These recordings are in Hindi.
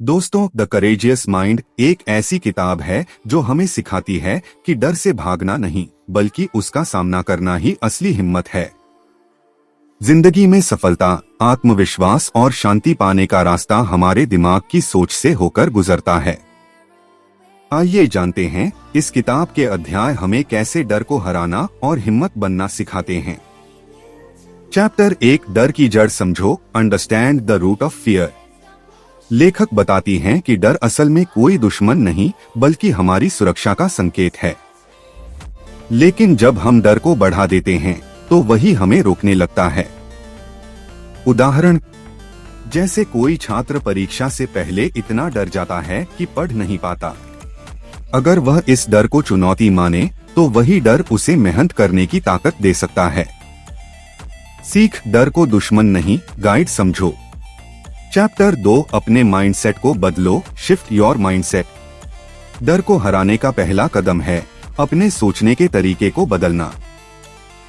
दोस्तों, द करेजियस माइंड एक ऐसी किताब है जो हमें सिखाती है कि डर से भागना नहीं बल्कि उसका सामना करना ही असली हिम्मत है। जिंदगी में सफलता, आत्मविश्वास और शांति पाने का रास्ता हमारे दिमाग की सोच से होकर गुजरता है। आइए जानते हैं इस किताब के अध्याय हमें कैसे डर को हराना और हिम्मत बनना सिखाते हैं। चैप्टर 1, डर की जड़ समझो, understand the root of fear. लेखक बताती हैं कि डर असल में कोई दुश्मन नहीं बल्कि हमारी सुरक्षा का संकेत है। लेकिन जब हम डर को बढ़ा देते हैं तो वही हमें रोकने लगता है। उदाहरण, जैसे कोई छात्र परीक्षा से पहले इतना डर जाता है कि पढ़ नहीं पाता। अगर वह इस डर को चुनौती माने तो वही डर उसे मेहनत करने की ताकत दे सकता है। सीख, डर को दुश्मन नहीं, गाइड समझो। चैप्टर 2, अपने माइंडसेट को बदलो, शिफ्ट योर माइंडसेट। डर को हराने का पहला कदम है अपने सोचने के तरीके को बदलना।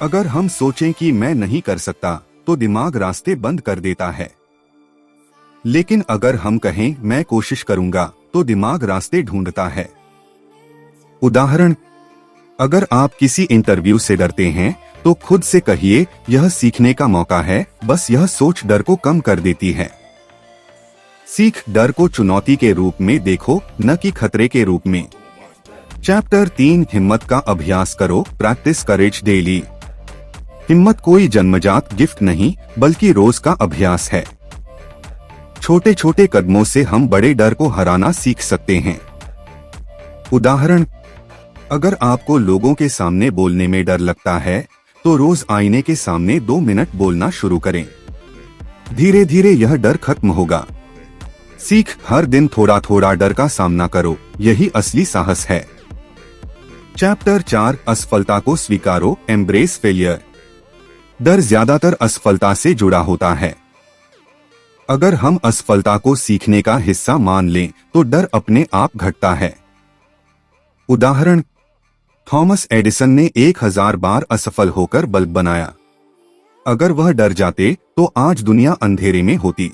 अगर हम सोचें कि मैं नहीं कर सकता तो दिमाग रास्ते बंद कर देता है। लेकिन अगर हम कहें मैं कोशिश करूंगा तो दिमाग रास्ते ढूंढता है। उदाहरण, अगर आप किसी इंटरव्यू से डरते हैं तो खुद से कहिए यह सीखने का मौका है, बस यह सोच डर को कम कर देती है। सीख, डर को चुनौती के रूप में देखो न कि खतरे के रूप में। चैप्टर 3, हिम्मत का अभ्यास करो, प्रैक्टिस करेज डेली। हिम्मत कोई जन्मजात गिफ्ट नहीं बल्कि रोज का अभ्यास है। छोटे छोटे कदमों से हम बड़े डर को हराना सीख सकते हैं। उदाहरण, अगर आपको लोगों के सामने बोलने में डर लगता है तो रोज आईने के सामने 2 मिनट बोलना शुरू करें। धीरे धीरे यह डर खत्म होगा। सीख, हर दिन थोड़ा थोड़ा डर का सामना करो, यही असली साहस है। चैप्टर 4, असफलता को स्वीकारो, एम्ब्रेस फेलियर। डर ज्यादातर असफलता से जुड़ा होता है। अगर हम असफलता को सीखने का हिस्सा मान लें तो डर अपने आप घटता है। उदाहरण, थॉमस एडिसन ने 1000 बार असफल होकर बल्ब बनाया। अगर वह डर जाते तो आज दुनिया अंधेरे में होती।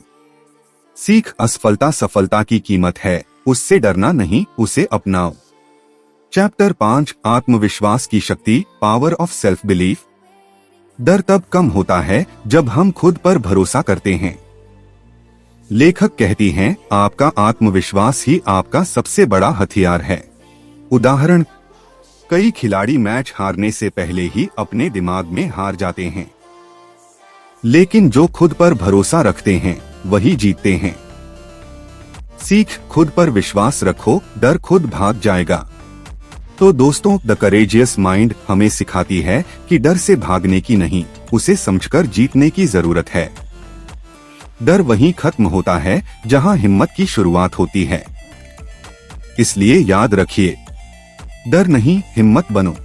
सीख, असफलता सफलता की कीमत है, उससे डरना नहीं, उसे अपनाओ। चैप्टर 5, आत्मविश्वास की शक्ति, पावर ऑफ सेल्फ बिलीफ। डर तब कम होता है जब हम खुद पर भरोसा करते हैं। लेखक कहती हैं, आपका आत्मविश्वास ही आपका सबसे बड़ा हथियार है। उदाहरण, कई खिलाड़ी मैच हारने से पहले ही अपने दिमाग में हार जाते हैं। लेकिन जो खुद पर भरोसा रखते हैं वही जीतते हैं। सीख, खुद पर विश्वास रखो, डर खुद भाग जाएगा। तो दोस्तों, द करेजियस माइंड हमें सिखाती है कि डर से भागने की नहीं, उसे समझकर जीतने की जरूरत है। डर वहीं खत्म होता है जहां हिम्मत की शुरुआत होती है। इसलिए याद रखिए, डर नहीं, हिम्मत बनो।